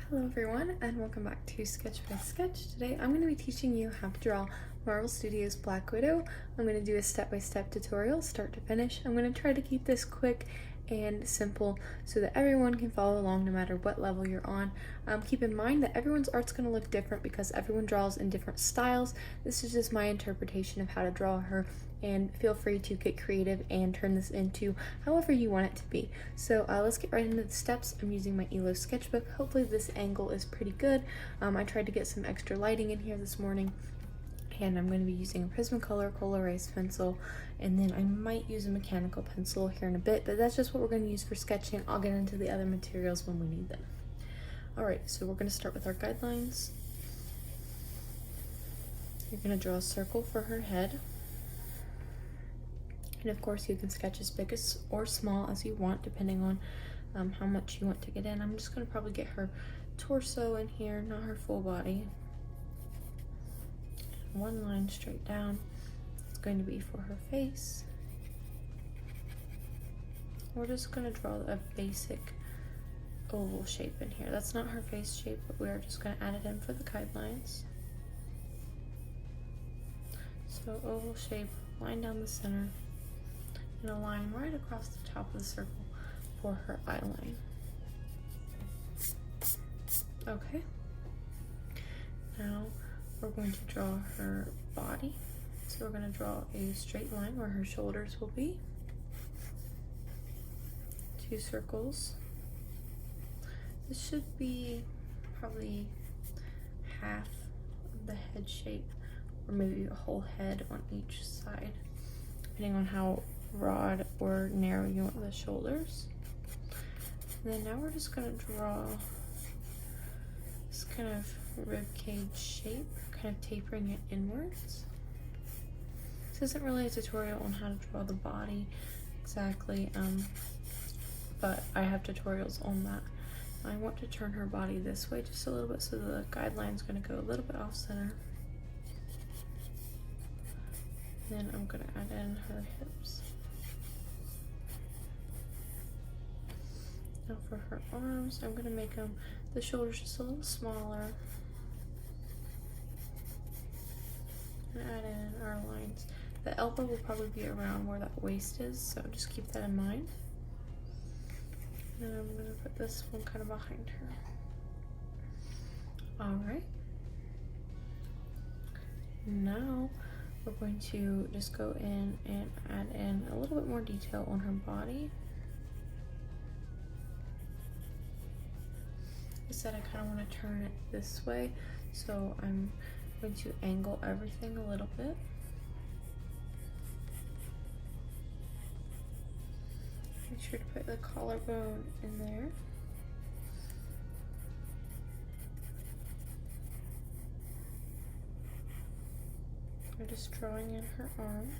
Hello everyone and welcome back to Sketch by Sketch. Today I'm going to be teaching you how to draw Marvel Studios Black Widow. I'm going to do a step-by-step tutorial start to finish. I'm going to try to keep this quick and simple so that everyone can follow along no matter what level you're on. Keep in mind that everyone's art's going to look different because everyone draws in different styles. This is just my interpretation of how to draw her, and feel free to get creative and turn this into however you want it to be. So let's get right into the steps. I'm using my ELO sketchbook. Hopefully this angle is pretty good. I tried to get some extra lighting in here this morning, and I'm going to be using a Prismacolor Col-Erase pencil, and then I might use a mechanical pencil here in a bit, but that's just what we're going to use for sketching. I'll get into the other materials when we need them. Alright, so we're going to start with our guidelines. You're going to draw a circle for her head. And of course you can sketch as big as or small as you want depending on how much you want to get in. I'm just going to probably get her torso in here, not her full body. One line straight down. It's going to be for her face. We're just going to draw a basic oval shape in here. That's not her face shape, but we're just going to add it in for the guidelines. So oval shape, line down the center, and a line right across the top of the circle for her eye line. Okay. Now we're going to draw her body. So we're going to draw a straight line where her shoulders will be. 2 circles. This should be probably half of the head shape, or maybe a whole head on each side, depending on how broad or narrow you want the shoulders. And then now we're just going to draw this kind of rib cage shape, kind of tapering it inwards. This isn't really a tutorial on how to draw the body exactly, but I have tutorials on that. I want to turn her body this way just a little bit, so the guideline's going to go a little bit off center. Then I'm going to add in her hips. Now for her arms, I'm going to make the shoulders just a little smaller. And add in our lines. The elbow will probably be around where that waist is, so just keep that in mind. And then I'm going to put this one kind of behind her. Alright. Now we're going to just go in and add in a little bit more detail on her body. I said I kind of want to turn it this way, so I'm going to angle everything a little bit. Make sure to put the collarbone in there. I'm just drawing in her arm.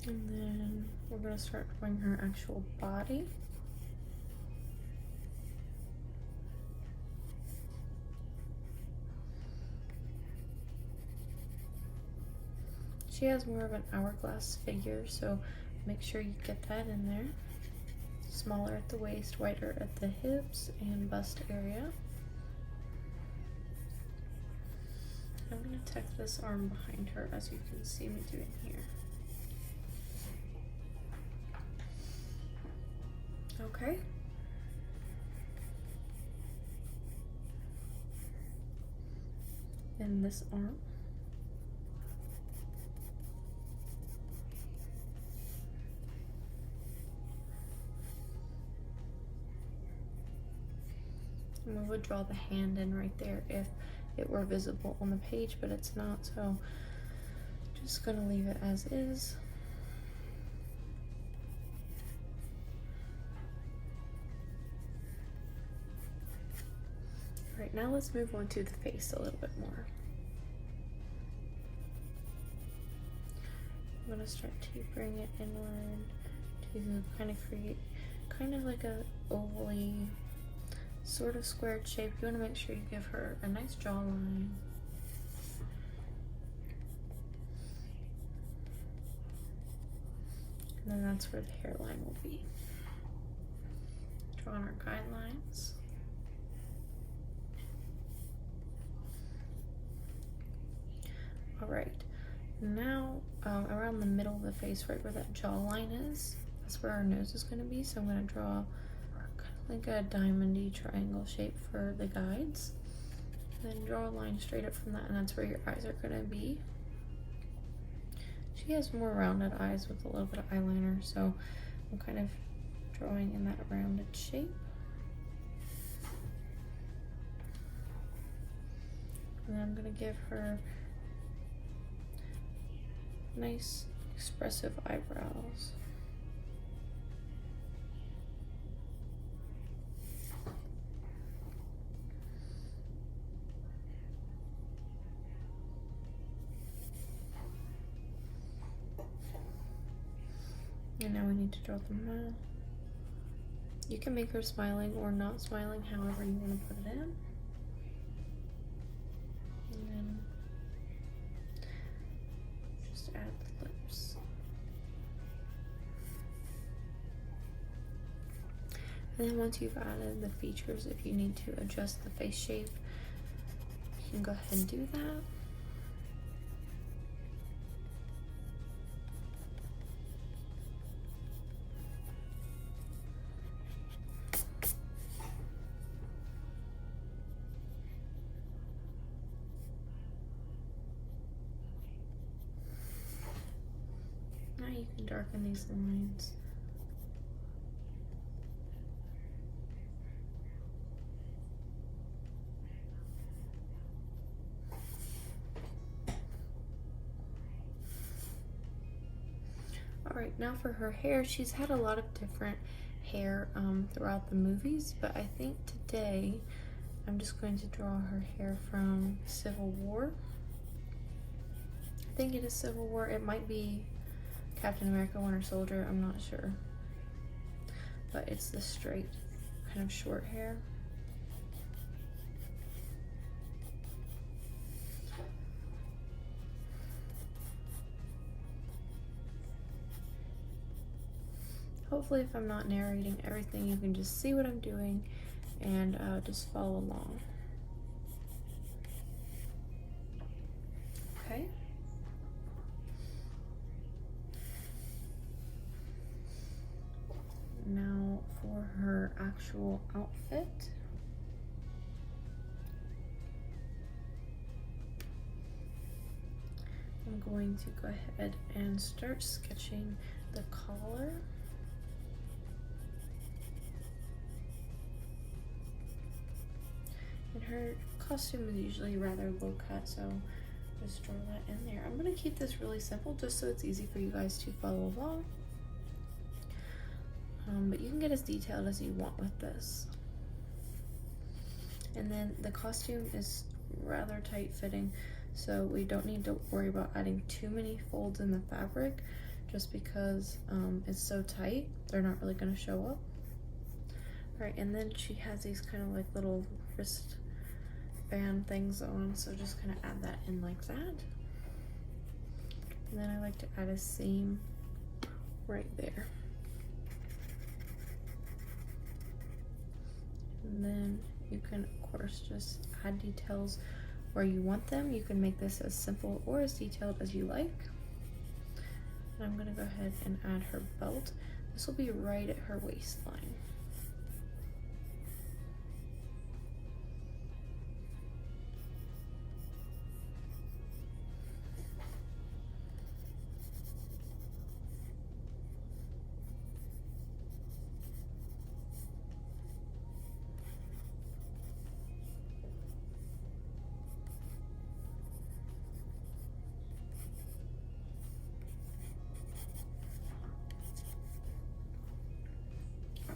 And then we're going to start drawing her actual body. She has more of an hourglass figure, so make sure you get that in there. Smaller at the waist, wider at the hips and bust area. I'm going to tuck this arm behind her, as you can see me doing here. Okay. And this arm. And we would draw the hand in right there if it were visible on the page, but it's not, so just gonna leave it as is. Alright, now let's move on to the face a little bit more. I'm gonna start tapering it inward to kind of create kind of like a ovally sort of squared shape. You want to make sure you give her a nice jawline. And then that's where the hairline will be. Drawing our guidelines. All right, now around the middle of the face, right where that jawline is, that's where our nose is going to be. So I'm going to draw kind of like a diamondy triangle shape for the guides. Then draw a line straight up from that, and that's where your eyes are going to be. She has more rounded eyes with a little bit of eyeliner, so I'm kind of drawing in that rounded shape. And then I'm going to give her nice expressive eyebrows. And now we need to draw the mouth. You can make her smiling or not smiling, however you want to put it in. And then just add the lips. And then once you've added the features, if you need to adjust the face shape, you can go ahead and do that. Now you can darken these lines. Alright, now for her hair, she's had a lot of different hair throughout the movies, but I think today I'm just going to draw her hair from Civil War. I think it is Civil War. It might be Captain America Winter Soldier, I'm not sure. But it's the straight, kind of short hair. Hopefully if I'm not narrating everything, you can just see what I'm doing and just follow along. Okay. Now for her actual outfit. I'm going to go ahead and start sketching the collar. And her costume is usually rather low cut, so just draw that in there. I'm going to keep this really simple just so it's easy for you guys to follow along. But you can get as detailed as you want with this. And then the costume is rather tight fitting, so we don't need to worry about adding too many folds in the fabric just because it's so tight, they're not really going to show up. Alright, and then she has these kind of like little wristband things on, so just kind of add that in like that. And then I like to add a seam right there. And then you can, of course, just add details where you want them. You can make this as simple or as detailed as you like. And I'm going to go ahead and add her belt. This will be right at her waistline.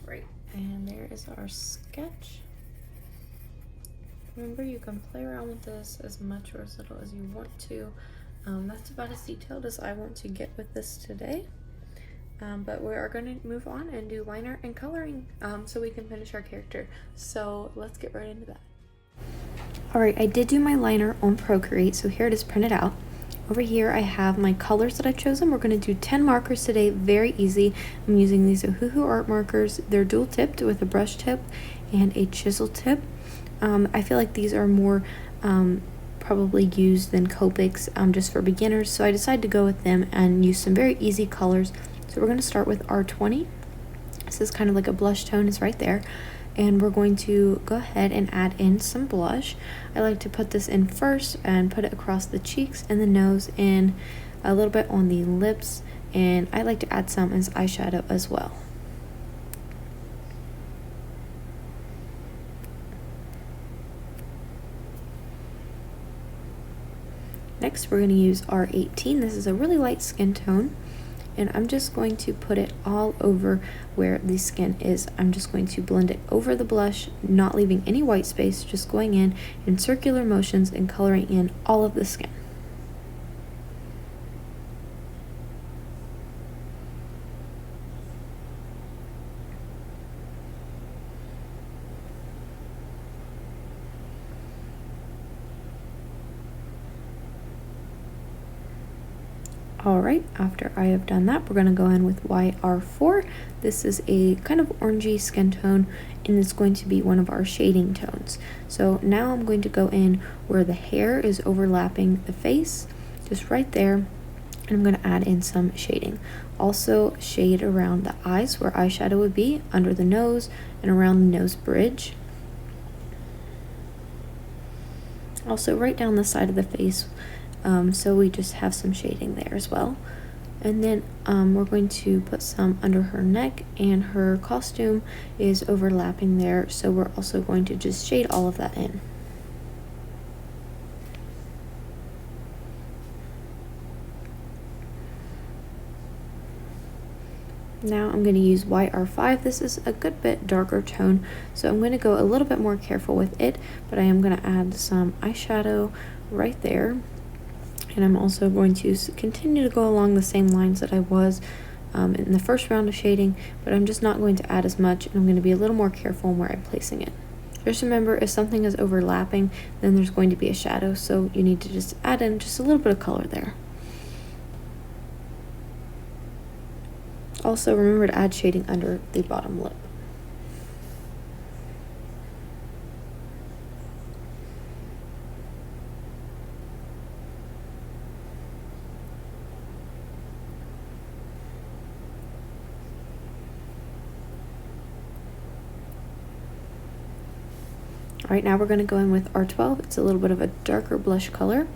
Alright, and there is our sketch. Remember, you can play around with this as much or as little as you want to. That's about as detailed as I want to get with this today. But we are going to move on and do liner and coloring so we can finish our character. So let's get right into that. Alright, I did do my liner on Procreate, so here it is printed out. over here I have my colors that I've chosen. We're going to do 10 markers today, very easy. I'm using these Ohuhu art markers. They're dual tipped with a brush tip and a chisel tip. I feel like these are more probably used than Copics just for beginners, so I decided to go with them and use some very easy colors. So we're going to start with R20. This is kind of like a blush tone, is right there. And we're going to go ahead and add in some blush. I like to put this in first and put it across the cheeks and the nose and a little bit on the lips, and I like to add some as eyeshadow as well. Next we're going to use R18. This is a really light skin tone, and I'm just going to put it all over where the skin is. I'm just going to blend it over the blush, not leaving any white space, just going in circular motions and coloring in all of the skin. Alright, after I have done that, we're going to go in with YR4. This is a kind of orangey skin tone, and it's going to be one of our shading tones. So now I'm going to go in where the hair is overlapping the face, just right there, and I'm going to add in some shading. Also shade around the eyes where eyeshadow would be, under the nose, and around the nose bridge. Also right down the side of the face, so we just have some shading there as well. And then we're going to put some under her neck, and her costume is overlapping there, so we're also going to just shade all of that in. Now I'm going to use YR5. This is a good bit darker tone, so I'm going to go a little bit more careful with it, but I am going to add some eyeshadow right there. And I'm also going to continue to go along the same lines that I was in the first round of shading, but I'm just not going to add as much, and I'm going to be a little more careful in where I'm placing it. Just remember, if something is overlapping, then there's going to be a shadow, so you need to just add in just a little bit of color there. Also, remember to add shading under the bottom lip. Alright, now we're going to go in with R12. It's a little bit of a darker blush color,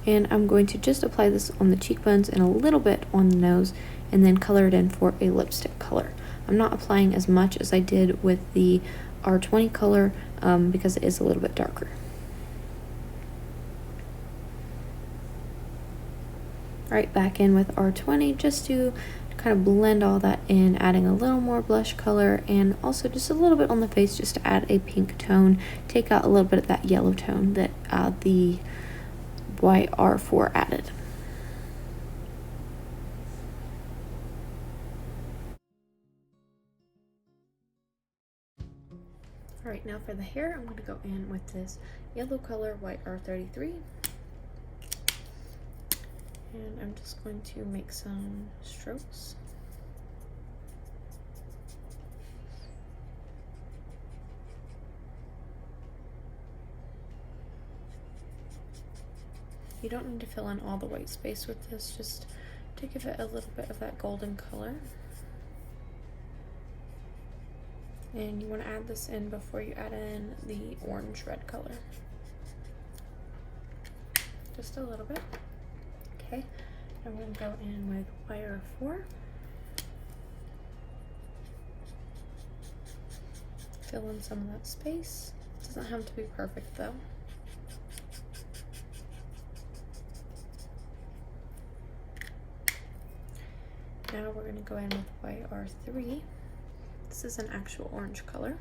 and I'm going to just apply this on the cheekbones and a little bit on the nose, and then color it in for a lipstick color. I'm not applying as much as I did with the R20 color because it is a little bit darker. Alright, back in with R20 just to kind of blend all that in, adding a little more blush color and also just a little bit on the face just to add a pink tone, take out a little bit of that yellow tone that the YR4 added. Alright, now for the hair, I'm going to go in with this yellow color YR33. And I'm just going to make some strokes. You don't need to fill in all the white space with this, just to give it a little bit of that golden color. And you want to add this in before you add in the orange red color. Just a little bit. Okay, I'm going to go in with YR4. Fill in some of that space. It doesn't have to be perfect though. Now we're going to go in with YR3. This is an actual orange color.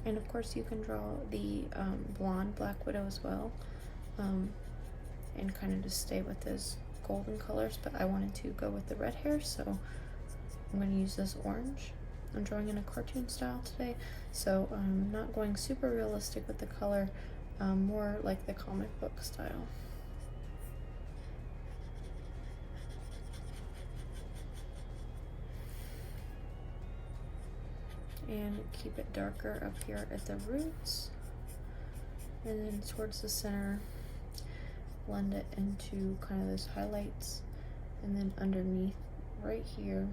And of course you can draw the blonde Black Widow as well. And kind of just stay with those golden colors, but I wanted to go with the red hair, so I'm going to use this orange. I'm drawing in a cartoon style today, so I'm not going super realistic with the color, more like the comic book style. and keep it darker up here at the roots, and then towards the center blend it into kind of those highlights, and then underneath right here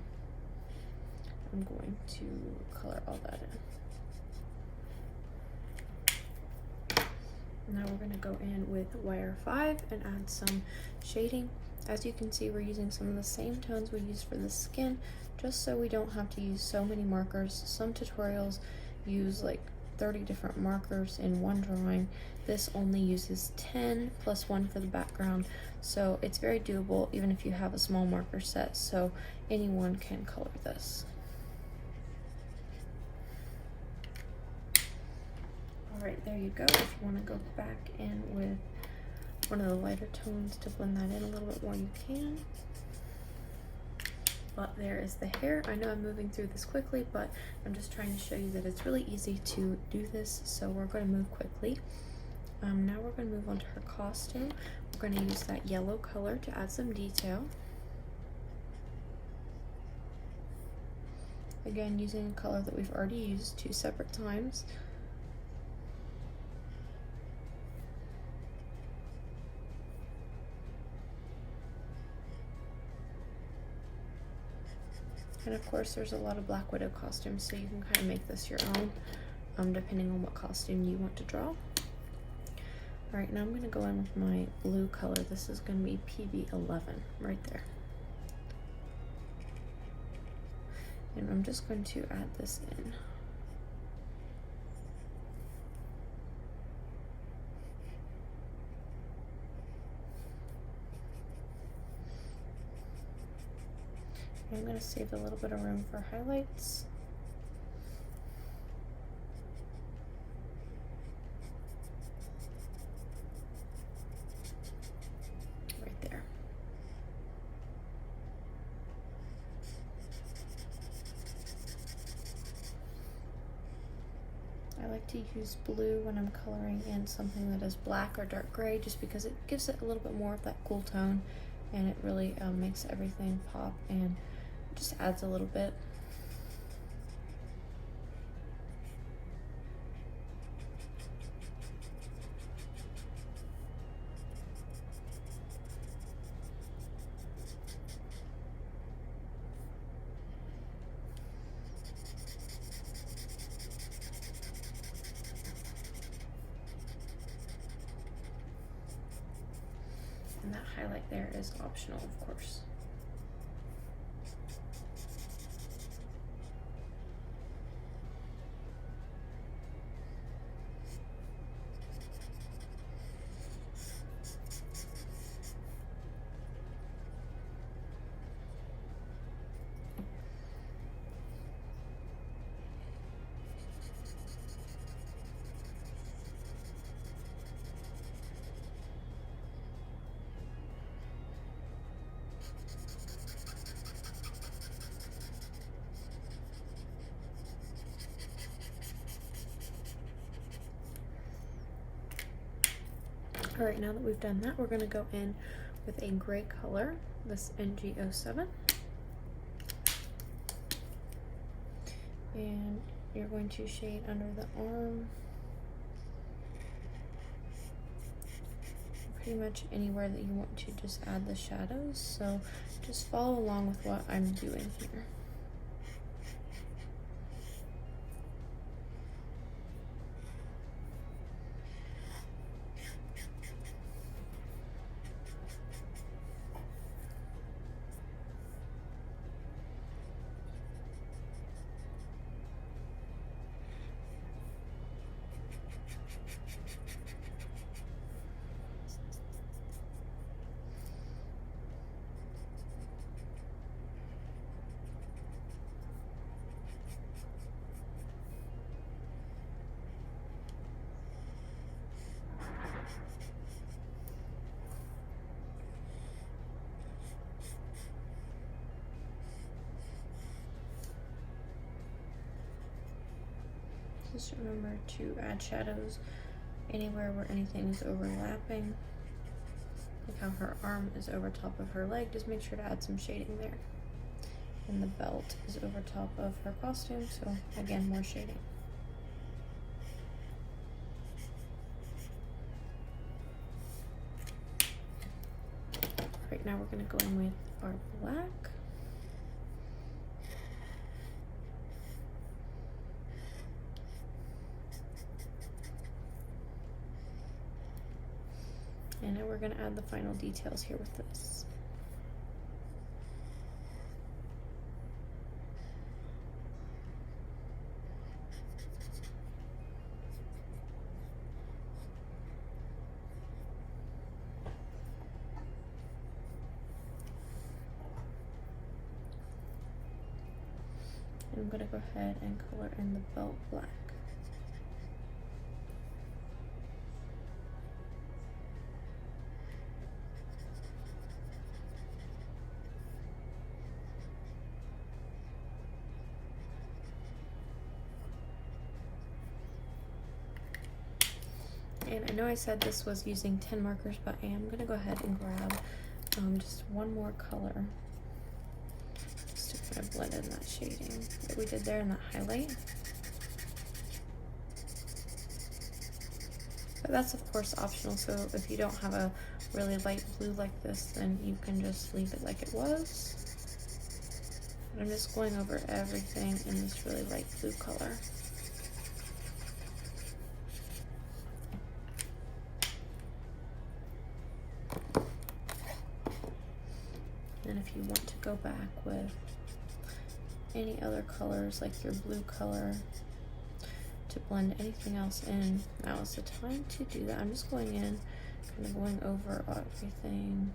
I'm going to color all that in. Now we're going to go in with wire 5 and add some shading. As you can see, we're using some of the same tones we used for the skin, just so we don't have to use so many markers. Some tutorials use like 30 different markers in one drawing. This only uses 10 plus 1 for the background, so it's very doable even if you have a small marker set, so anyone can color this. Alright, there you go. If you want to go back in with one of the lighter tones to blend that in a little bit more, you can. But there is the hair. I know I'm moving through this quickly, but I'm just trying to show you that it's really easy to do this, so we're going to move quickly. Now we're going to move on to her costume. We're going to use that yellow color to add some detail. Again, using a color that we've already used 2 separate times. And of course there's a lot of Black Widow costumes, so you can kind of make this your own, depending on what costume you want to draw. Alright, now I'm going to go in with my blue color. This is going to be PB11, right there. And I'm just going to add this in. I'm going to save a little bit of room for highlights. Right there. I like to use blue when I'm coloring in something that is black or dark gray, just because it gives it a little bit more of that cool tone, and it really makes everything pop and just adds a little bit. And that highlight there is optional, of course. All right, now that we've done that, we're going to go in with a gray color, this NG07. And you're going to shade under the arm. Pretty much anywhere that you want to just add the shadows. So just follow along with what I'm doing here. Just remember to add shadows anywhere where anything is overlapping. Like how her arm is over top of her leg, just make sure to add some shading there. And the belt is over top of her costume, so again, more shading. Right now we're gonna go in with our black. And then we're gonna add the final details here with this. I'm going to go ahead and color in the belt black. And I know I said this was using 10 markers, but I am going to go ahead and grab just one more color. Kind of blend in that shading that we did there in that highlight. But that's of course optional, so if you don't have a really light blue like this, then you can just leave it like it was. But I'm just going over everything in this really light blue color. And if you want to go back with any other colors like your blue color to blend anything else in, now is the time to do that. I'm just going in, kind of going over everything.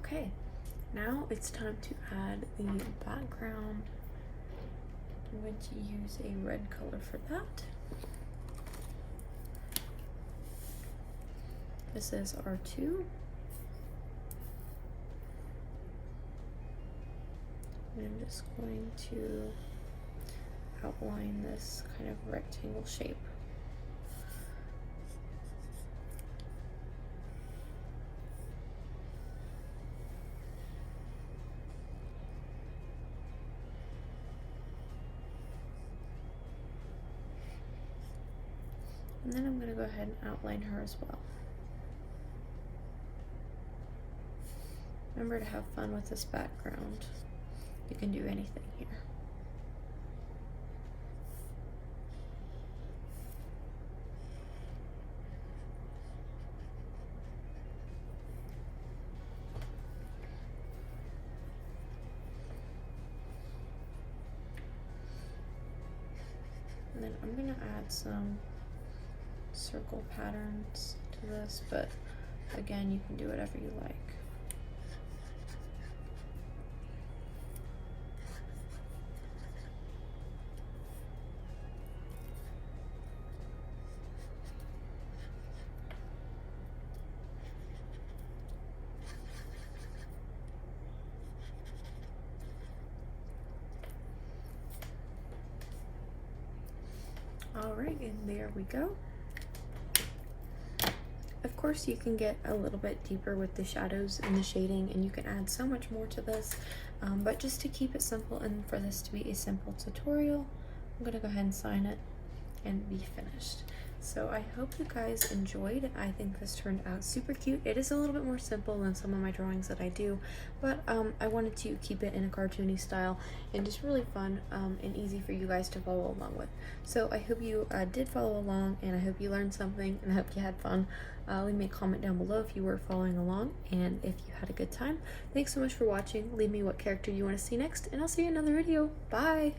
Okay, now it's time to add the background. I'm going to use a red color for that. This is R2. And I'm just going to outline this kind of rectangle shape. And then I'm going to go ahead and outline her as well. Remember to have fun with this background. You can do anything here. And then I'm going to add some circle patterns to this, but again, you can do whatever you like. All right, and there we go. Of course, you can get a little bit deeper with the shadows and the shading, and you can add so much more to this, but just to keep it simple and for this to be a simple tutorial, I'm gonna go ahead and sign it and be finished. So I hope you guys enjoyed. I think this turned out super cute. It is a little bit more simple than some of my drawings that I do, but I wanted to keep it in a cartoony style and just really fun and easy for you guys to follow along with. So I hope you did follow along, and I hope you learned something, and I hope you had fun. Leave me a comment down below if you were following along and if you had a good time. Thanks so much for watching. Leave me what character you want to see next, and I'll see you in another video. Bye!